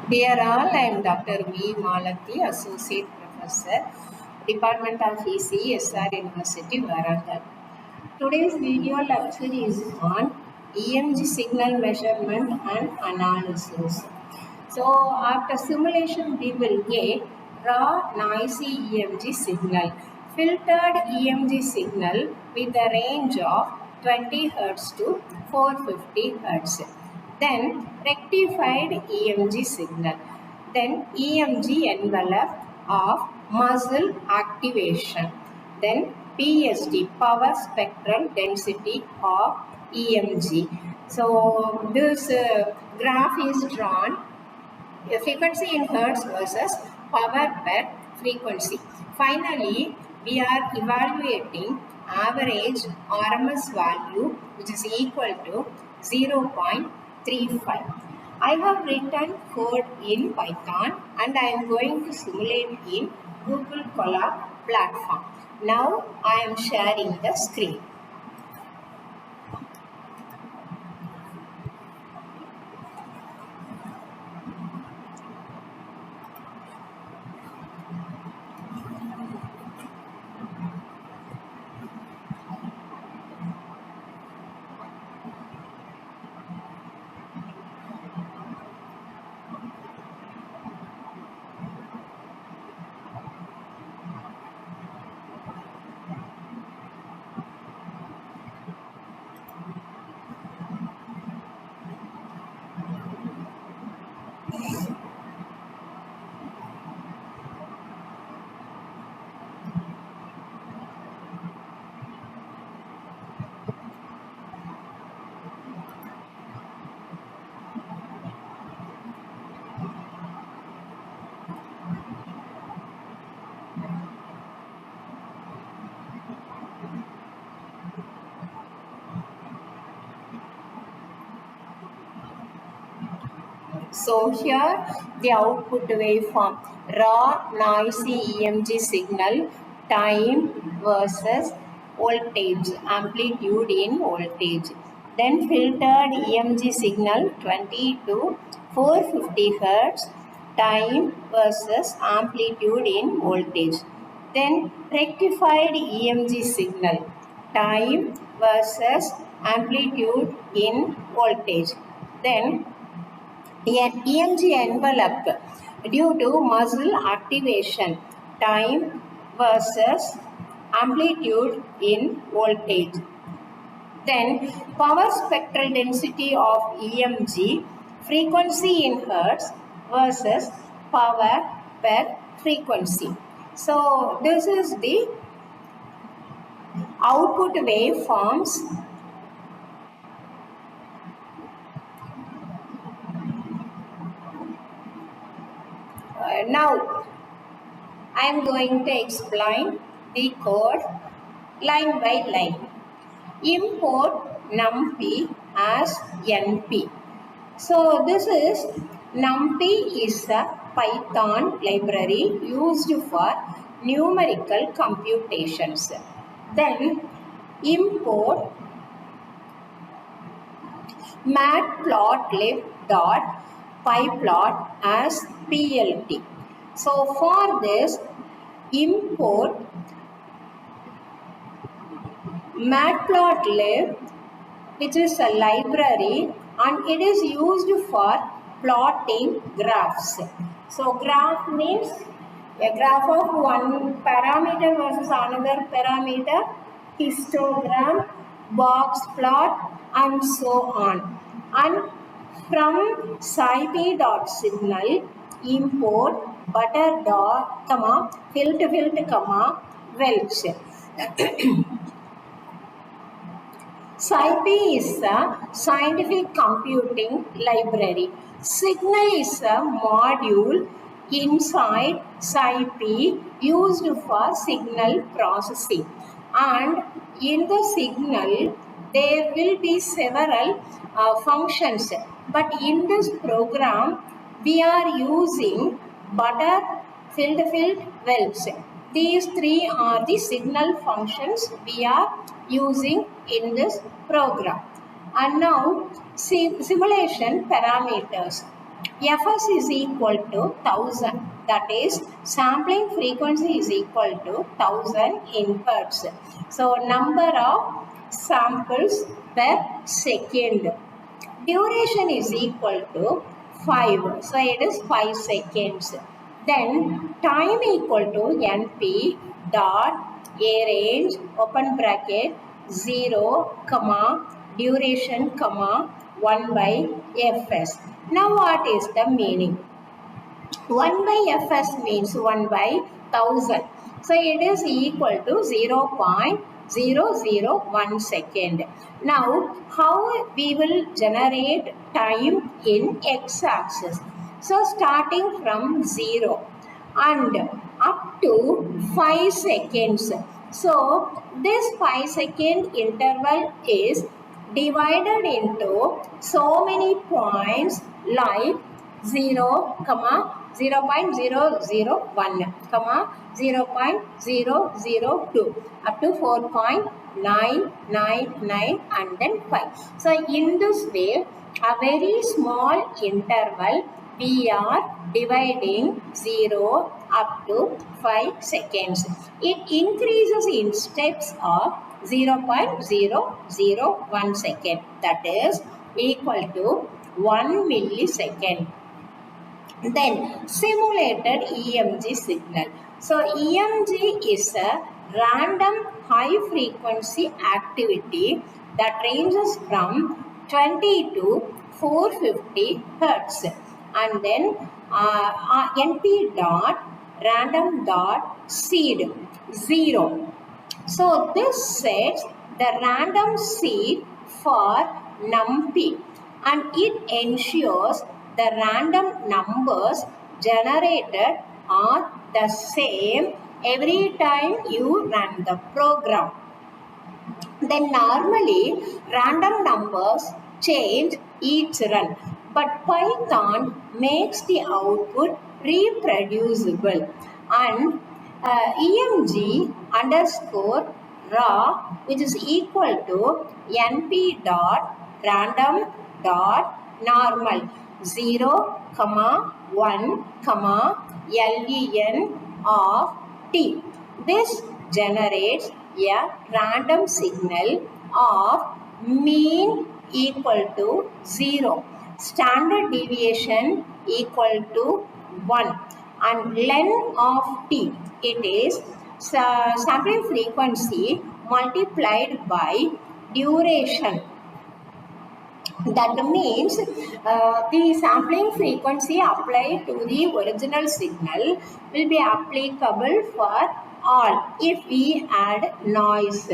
Dear all, I am Dr. V. Malati, Associate Professor, Department of EC, SR University, Warangal. Today's video lecture is on EMG signal measurement and analysis. So, after simulation, we will get raw noisy EMG signal, filtered EMG signal with a range of 20 Hz to 450 Hz. Then rectified EMG signal. Then EMG envelope of muscle activation. Then PSD, power spectral density of EMG. So this graph is drawn frequency in hertz versus power per frequency. Finally, we are evaluating average RMS value which is equal to 0.35. I have written code in Python and I am going to simulate in Google Colab platform. Now I am sharing the screen. So here the output waveform, raw noisy EMG signal, time versus voltage, amplitude in voltage. Then filtered EMG signal 20 to 450 Hz, time versus amplitude in voltage. Then rectified EMG signal, time versus amplitude in voltage. Then an EMG envelope due to muscle activation, time versus amplitude in voltage. Then power spectral density of EMG, frequency in hertz versus power per frequency. So this is the output waveforms. Now I am going to explain the code line by line. Import numpy as np. So this is numpy is a Python library used for numerical computations. Then import matplotlib.pyplot as plt. So for this, import matplotlib, which is a library and it is used for plotting graphs. So graph means a graph of one parameter versus another parameter, histogram, box plot and so on. And from scipy.signal import butter dot comma filt comma welch. scipy is a scientific computing library. Signal is a module inside scipy used for signal processing, and in the signal there will be several functions, but in this program we are using butter, filt, welch. These three are the signal functions we are using in this program. And now simulation parameters. Fs is equal to 1000. That is, sampling frequency is equal to 1000 in hertz. So, number of samples per second. Duration is equal to 5. So, it is 5 seconds. Then, time equal to Np dot a range open bracket 0 comma duration comma 1 by Fs. Now, what is the meaning? 1 by Fs means 1 by 1000. So, it is equal to 0.001 second. Now, how we will generate time in x-axis? So, starting from 0 and up to 5 seconds. So, this 5-second interval is divided into so many points like 0, 0.001, 0.002 up to 4.999 and then 5. So, in this way, a very small interval we are dividing 0 up to 5 seconds. It increases in steps of 0.001 second, that is equal to 1 millisecond. Then simulated EMG signal. So EMG is a random high frequency activity that ranges from 20 to 450 hertz. And then NP dot random dot seed 0. So this sets the random seed for NumPy, and it ensures the random numbers generated are the same every time you run the program. Then normally random numbers change each run, but Python makes the output reproducible, and EMG underscore raw, which is equal to np dot random dot normal 0, 1, len of t. This generates a random signal of mean equal to 0, standard deviation equal to 1, and len of t, it is sampling frequency multiplied by duration. That means the sampling frequency applied to the original signal will be applicable for all if we add noise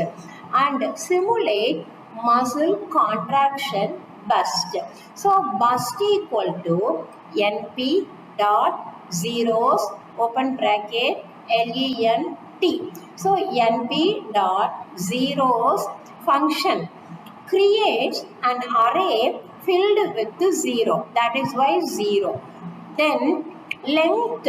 and simulate muscle contraction burst. So burst equal to NP dot zeros open bracket LENT. So NP dot zeros function creates an array filled with 0. That is why 0. Then length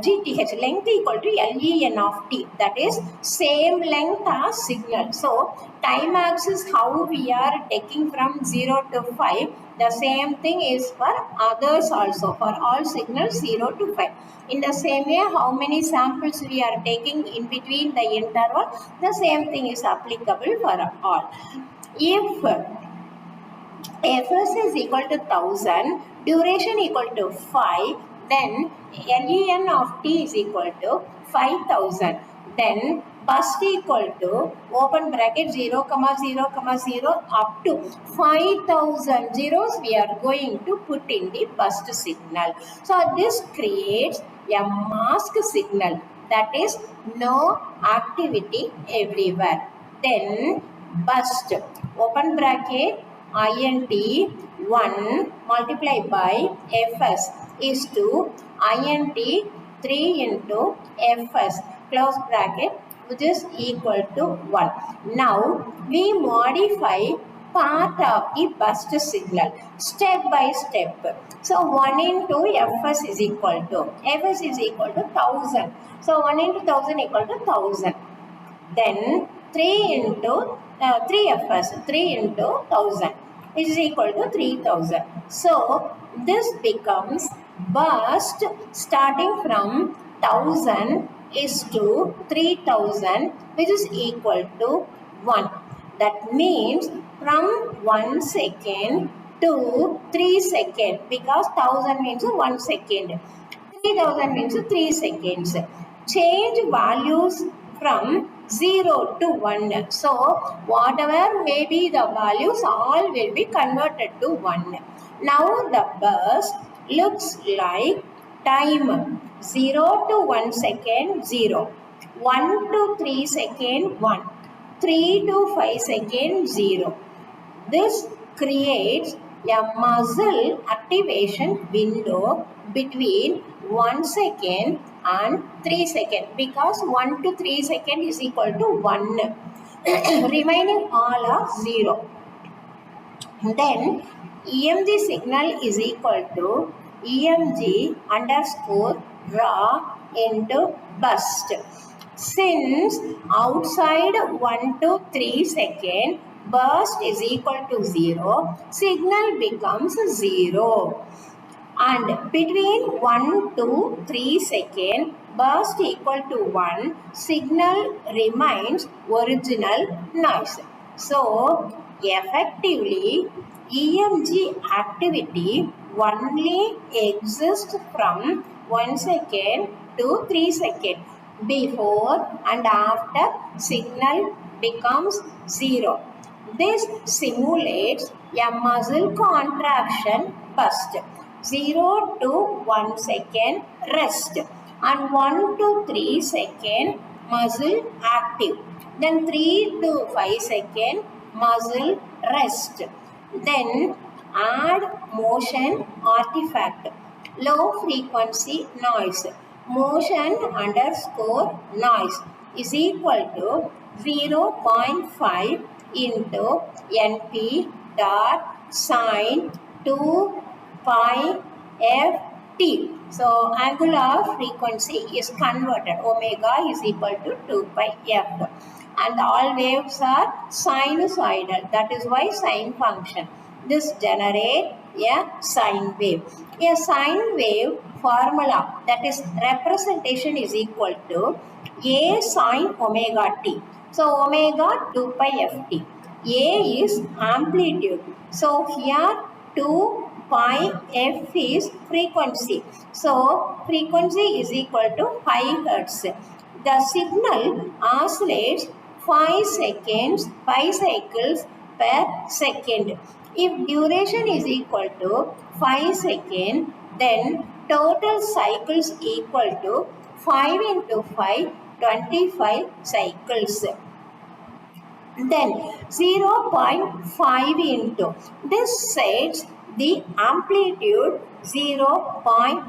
GTH, length equal to len of t. That is same length as signal. So time axis how we are taking from 0 to 5. The same thing is for others also, for all signals 0 to 5. In the same way, how many samples we are taking in between the interval, the same thing is applicable for all. If Fs is equal to 1000, duration equal to 5, then len of t is equal to 5000. Then burst equal to open bracket 0, 0, 0 up to 5000 zeros we are going to put in the burst signal. So this creates a mask signal, that is no activity everywhere. Then burst open bracket int 1 multiplied by fs is to int 3 into fs close bracket, which is equal to 1. Now we modify part of the burst signal step by step. So 1 into fs is equal to 1000. So 1 into 1000 equal to 1000. Then 3 into 3 fs, 3 into 1000. which is equal to 3000. So this becomes burst starting from 1000 is to 3000, which is equal to 1. That means from 1 second to 3 second, because 1000 means 1 second, 3000 means 3 seconds. Change values from 0 to 1. So, whatever may be the values, all will be converted to 1. Now, the burst looks like time 0 to 1 second 0, 1 to 3 second 1, 3 to 5 second 0. This creates a muscle activation window between 1 second and 3 second, because 1 to 3 second is equal to 1. Remaining all are 0. Then EMG signal is equal to EMG underscore raw into burst. Since outside 1 to 3 second burst is equal to 0, signal becomes 0. And between 1 to 3 second burst equal to 1, signal remains original noise. So, effectively, EMG activity only exists from 1 second to 3 second. Before and after, signal becomes 0. This simulates a muscle contraction burst. 0 to 1 second rest, and 1 to 3 second muscle active. Then 3 to 5 second muscle rest. Then add motion artifact, low frequency noise. Motion underscore noise is equal to 0.5 into NP dot sine 2 pi ft. So angular frequency is converted. Omega is equal to 2 pi f. And all waves are sinusoidal. That is why sine function. This generates a sine wave. A sine wave formula, that is representation, is equal to A sine omega t. So omega 2 pi ft. A is amplitude. So here 2 pi f is frequency. So frequency is equal to 5 hertz. The signal oscillates 5 seconds, 5 cycles per second. If duration is equal to 5 seconds, then total cycles equal to 5 into 5, 25 cycles. Then 0.5 into, this sets the amplitude 0.5.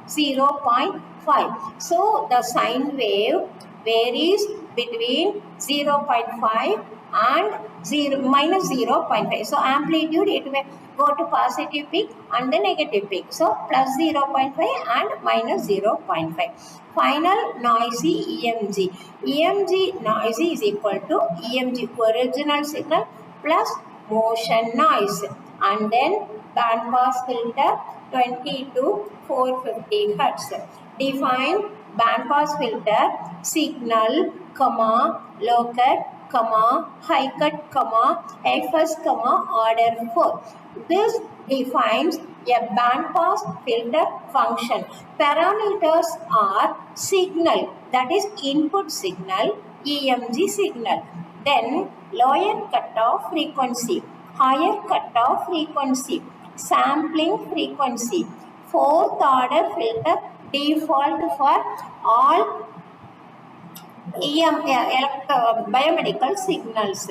0.5. So the sine wave varies between 0.5 and 0.5. So amplitude, it may go to positive peak and the negative peak. So plus 0.5 and minus 0.5. Final noisy EMG. EMG noisy is equal to EMG original signal plus motion noise, and then band pass filter 20 to 450 hertz. Define band pass filter signal, comma, low cut, comma, high cut, comma, FS, comma, order 4. This defines a band pass filter function. Parameters are signal, that is input signal, EMG signal. Then lower cutoff frequency, higher cutoff frequency, sampling frequency, fourth order filter default for all biomedical signals.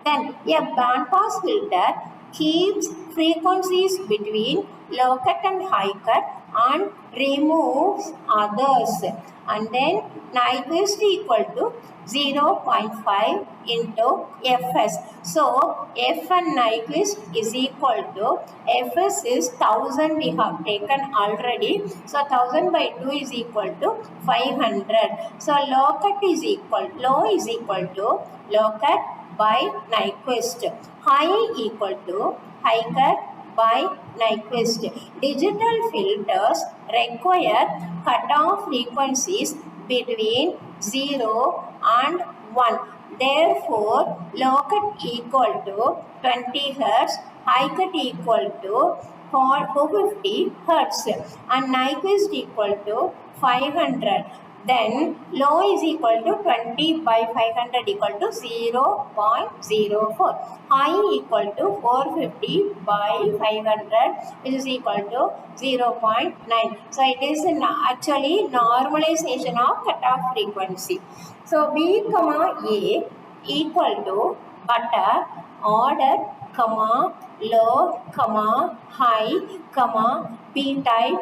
Then a band pass filter keeps frequencies between low cut and high cut and removes others. And then Nyquist equal to 0.5 into Fs. So F and Nyquist is equal to, Fs is 1000 we have taken already. So 1000 by 2 is equal to 500. So low cut is equal, low is equal to low cut by Nyquist. High equal to high cut by Nyquist. Digital filters require cutoff frequencies between 0 and 1. Therefore, low cut equal to 20 Hz, high cut equal to 450 Hz and Nyquist equal to 500. Then low is equal to 20 by 500 equal to 0.04. High equal to 450 by 500 which is equal to 0.9. So it is actually normalization of cutoff frequency. So B comma A equal to butter, order, comma, low, comma, high, comma, P type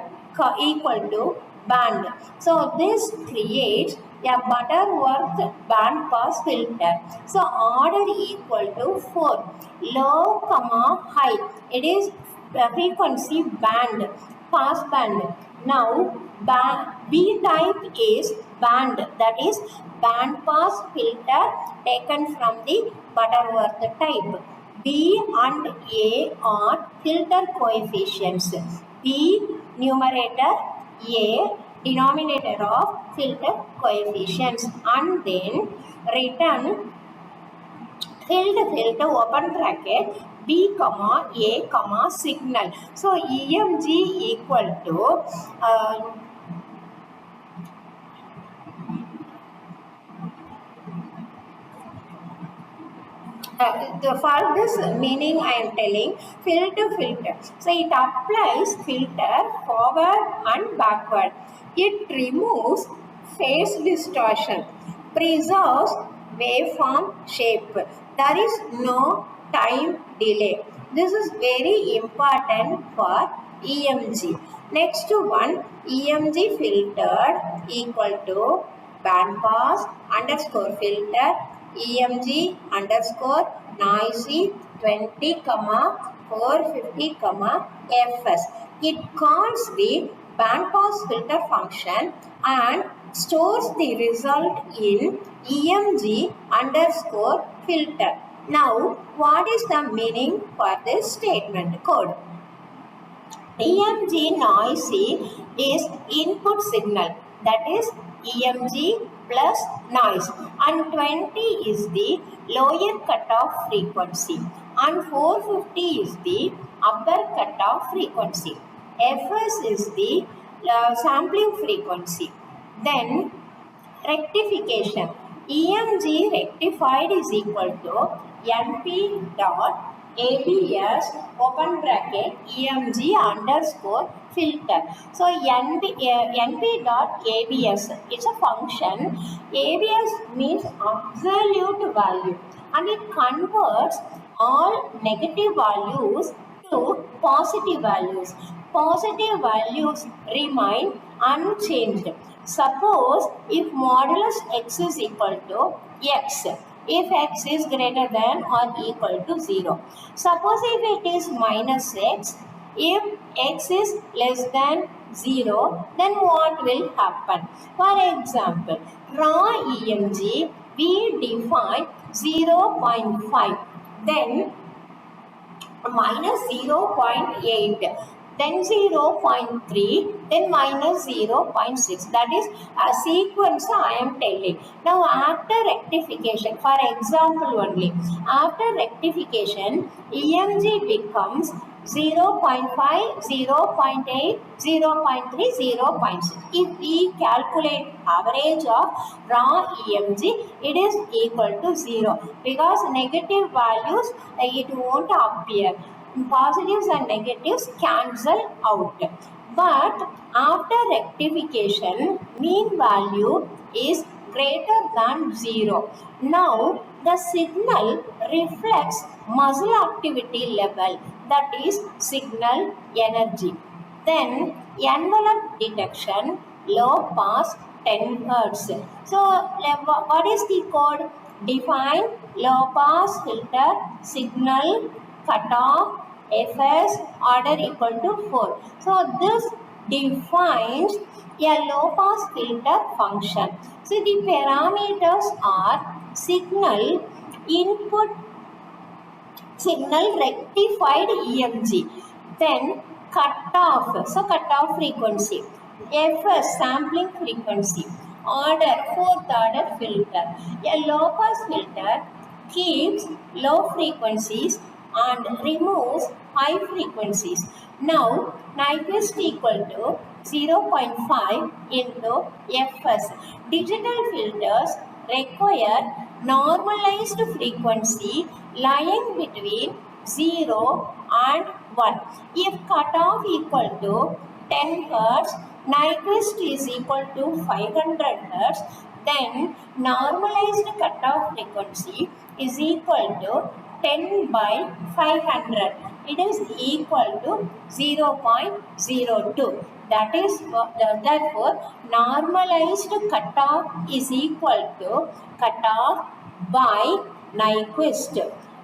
equal to band. So this creates a Butterworth band pass filter. So order equal to 4. Low, comma, high. It is frequency band, pass band. Now B type is band, that is band pass filter taken from the Butterworth type. B and A are filter coefficients. B numerator, A denominator of filter coefficients, and then return filter open bracket B comma A comma signal. So EMG equal to for this meaning I am telling filter. So it applies filter forward and backward. It removes phase distortion, preserves waveform shape. There is no time delay. This is very important for EMG. Next one, EMG filtered equal to band pass underscore filter EMG underscore noisy 20 comma 450 comma fs. It calls the band pass filter function and stores the result in EMG underscore filter. Now, what is the meaning for this statement code? EMG noisy is input signal, that is EMG plus noise, and 20 is the lower cutoff frequency and 450 is the upper cutoff frequency. Fs is the sampling frequency. Then rectification. EMG rectified is equal to NP dot ABS open bracket EMG underscore filter. So NP dot ABS is a function. ABS means absolute value and it converts all negative values to positive values. Positive values remain unchanged. Suppose if modulus x is equal to x, if x is greater than or equal to 0. Suppose if it is minus x, if x is less than 0, then what will happen? For example, raw EMG, we define 0.5, then minus 0.8, then 0.3, then minus 0.6. That is a sequence I am telling. Now after rectification, for example only, after rectification, EMG becomes 0.5, 0.8, 0.3, 0.6. If we calculate average of raw EMG, it is equal to 0 because negative values it won't appear. Positives and negatives cancel out. But after rectification, mean value is greater than 0. Now the signal reflects muscle activity level, that is signal energy. Then envelope detection, low pass 10 Hz. So what is the code? Define low pass filter signal cutoff Fs order equal to 4. So this defines a low pass filter function. So the parameters are signal input signal rectified EMG. Then cutoff, so cutoff frequency. FS, sampling frequency. Order, fourth order filter. A low pass filter keeps low frequencies and removes high frequencies. Now, Nyquist equal to 0.5 into Fs. Digital filters require normalized frequency lying between 0 and 1. If cutoff equal to 10 Hz, Nyquist is equal to 500 Hz, then normalized cutoff frequency is equal to 10 by 500. It is equal to 0.02. That is, therefore, normalized cutoff is equal to cutoff by Nyquist.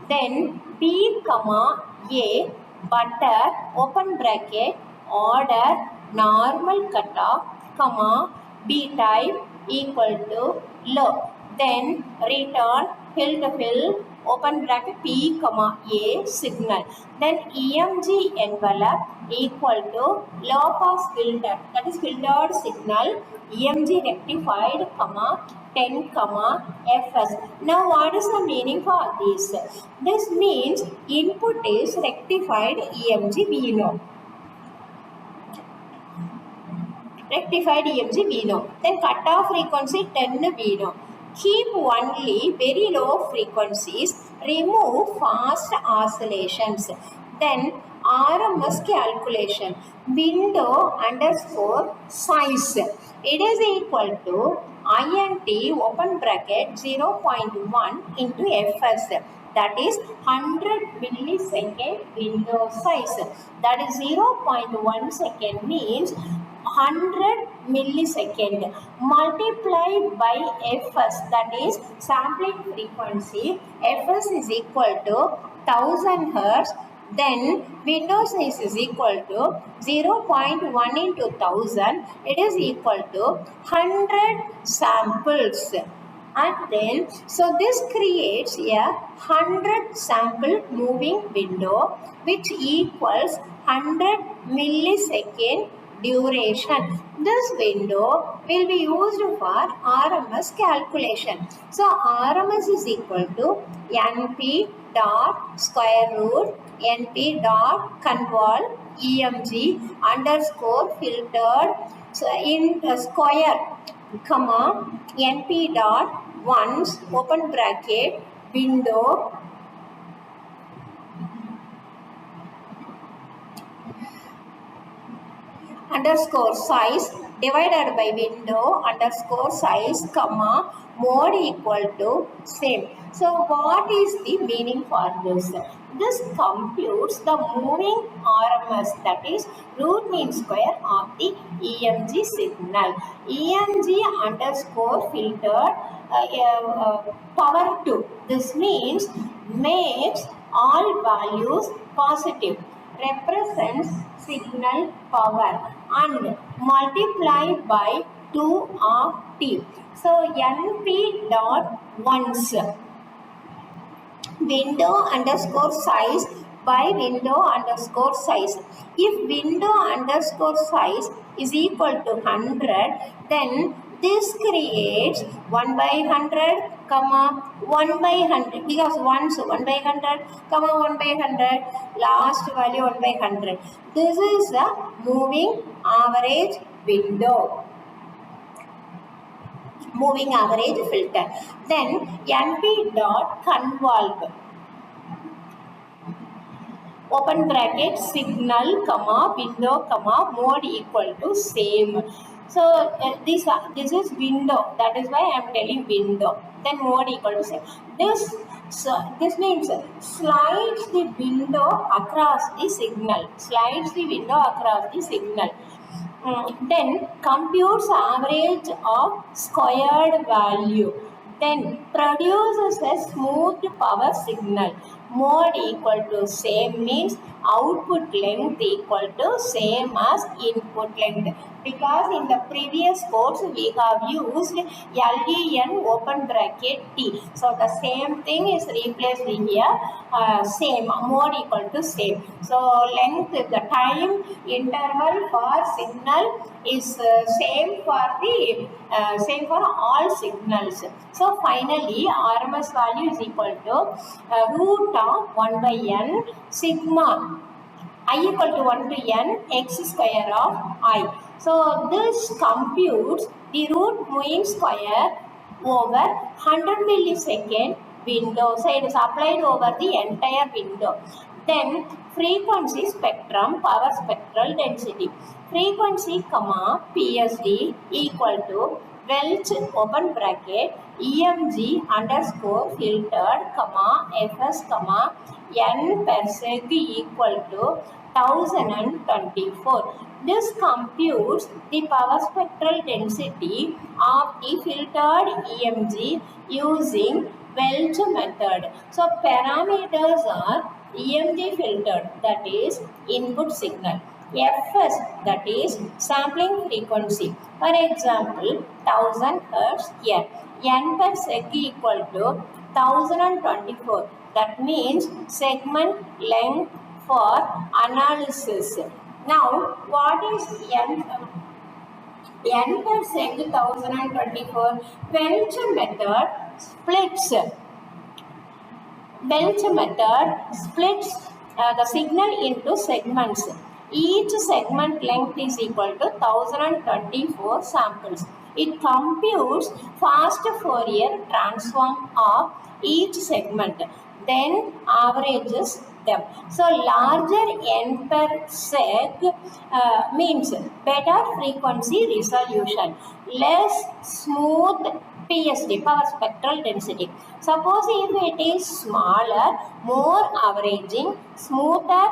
Then B, A, butter, open bracket, order, normal cutoff, B type equal to low. Then return fill to fill, open bracket P, A signal. Then EMG envelope equal to low pass filter, that is filtered signal, EMG rectified, 10, Fs. Now what is the meaning for this? This means input is rectified EMG we know. Rectified EMG we know. Then cutoff frequency 10 we know. Keep only very low frequencies, remove fast oscillations. Then RMS calculation, window underscore size. It is equal to INT open bracket 0.1 into Fs. That is 100 millisecond window size. That is 0.1 second means 100 millisecond multiplied by Fs, that is sampling frequency. Fs is equal to 1000 Hz. Then window size is equal to 0.1 into 1000. It is equal to 100 samples. And then, so this creates a 100 sample moving window which equals 100 millisecond duration. This window will be used for RMS calculation. So RMS is equal to NP dot square root NP dot convol EMG underscore filtered, so in square, NP dot once open bracket window underscore size divided by window underscore size, mode equal to same. So what is the meaning for this? This computes the moving RMS, that is root mean square of the EMG signal. EMG underscore filtered power 2. This means makes all values positive, represents signal power and multiply by 2 of t. So NP dot once window underscore size by window underscore size. If window underscore size is equal to 100, then this creates 1 by 100, 1 by 100, because once 1 by 100, 1 by 100, last value 1 by 100. This is a moving average window, moving average filter. Then NP dot convolve, open bracket signal, window, mode equal to same. So this is window, that is why I am telling window. Then mode equal to same. This means slides the window across the signal. Slides the window across the signal. Then computes average of squared value. Then produces a smooth power signal. Mode equal to same means output length equal to same as input length. Because in the previous course we have used LEN open bracket T. So the same thing is replaced here, same, mode equal to same. So length, the time interval for signal is same for the same for all signals. So finally RMS value is equal to root of 1 by n sigma I equal to 1 to n x square of I. So this computes the root mean square over 100 millisecond window. So it is applied over the entire window. Then frequency spectrum, power spectral density. Frequency comma PSD equal to Welch open bracket EMG underscore filtered comma FS comma n per sec equal to 1024. This computes the power spectral density of the filtered EMG using Welch method. So parameters are EMG filtered, that is input signal. Fs, that is sampling frequency. For example, 1000 Hz here. N per sec equal to 1024. That means segment length for analysis. Now, what is N per sec 1024? Welch method splits the signal into segments. Each segment length is equal to 1024 samples. It computes fast Fourier transform of each segment, then averages them. So larger n per sec means better frequency resolution, less smooth PSD, power spectral density. Suppose if it is smaller, more averaging, smoother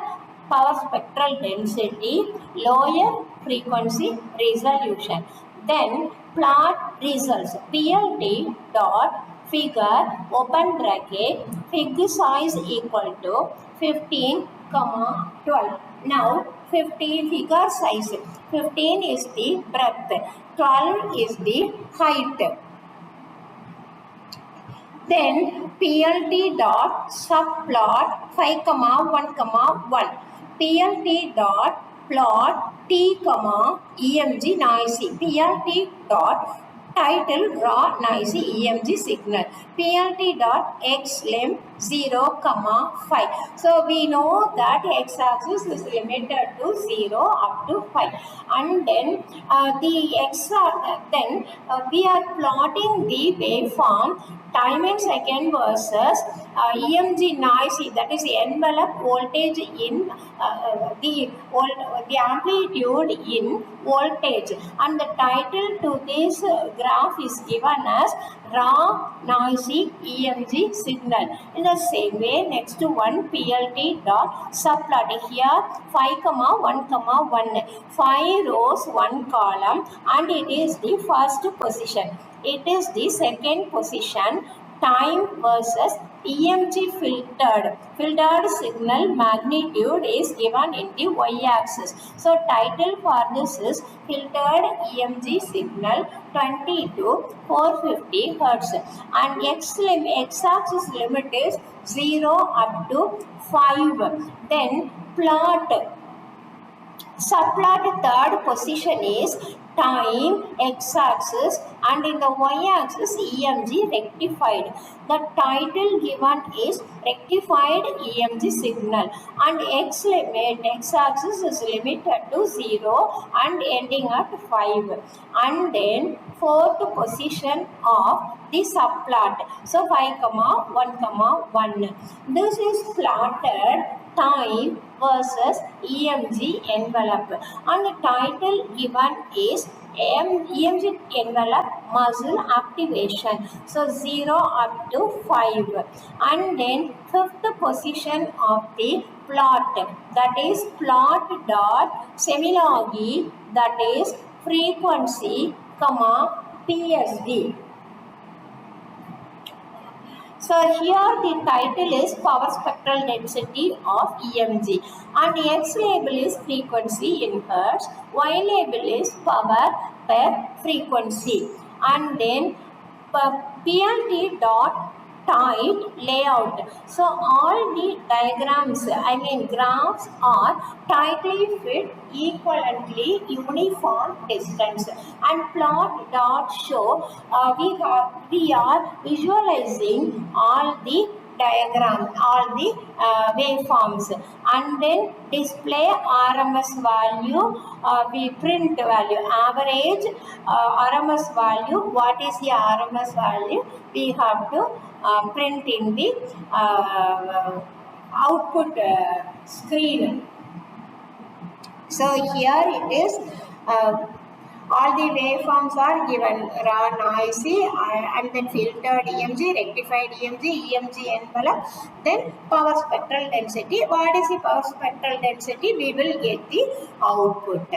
power spectral density, lower frequency resolution. Then plot results. PLT dot figure open bracket fig size equal to 15, 12. Now 15 figure size. 15 is the breadth, 12 is the height. Then PLT dot subplot 5, 1, 1. PLT dot plot T, EMG noisy. PLT dot title raw noisy EMG signal. PLT dot x lim 0, 5. So we know that x axis is limited to 0 up to 5. And then we are plotting the waveform time in second versus EMG noisy, that is envelope voltage in the amplitude in voltage, and the title to this graph is given as raw noisy EMG signal. In the same way, next to one PLT dot subplot here 5, 1, 1, 5 rows 1 column, and it is the first position. It is the second position. Time versus EMG filtered signal magnitude is given in the y-axis. So title for this is filtered EMG signal 20 to 450 Hz, and x-axis limit is 0 up to 5. Then subplot third position is time x-axis, and in the y-axis EMG rectified. The title given is rectified EMG signal, and x-axis is limited to 0 and ending at 5. And then fourth position of the subplot. So 5, 1, 1. This is plotted time versus EMG envelope, and the title given is EMG envelope muscle activation. So 0 up to 5. And then fifth position of the plot, that is plot dot semilogy, that is frequency, PSD. So here the title is power spectral density of EMG, and X label is frequency in hertz, Y label is power per frequency, and then PLT dot type layout. So all the diagrams, I mean graphs, are tightly fit equivalently uniform distance, and plot dot show we are visualizing all the diagram, all the waveforms, and then display RMS value, we print value, average RMS value. What is the RMS value? We have to print in the output screen. So here it is. All the waveforms are given: raw, noisy, and then filtered EMG, rectified EMG envelope, then power spectral density. What is the power spectral density? We will get the output.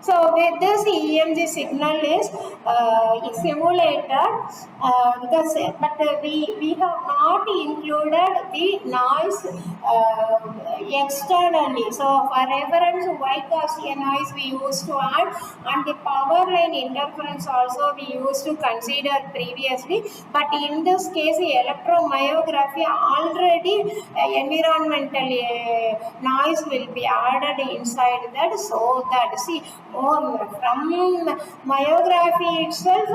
So with this EMG signal is simulated, but we have not included the noise externally. So for reference, white Gaussian noise we used to add, and the power line interference also we used to consider previously. But in this case, electromyography already environmental noise will be added inside that, so that see from myography itself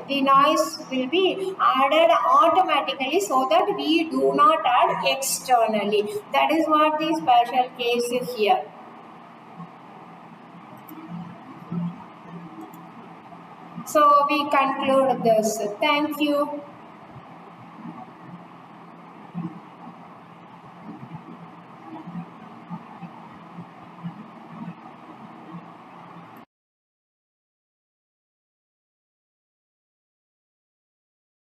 the noise will be added automatically, so that we do not add externally. That is what the special case is here. So we conclude this. Thank you.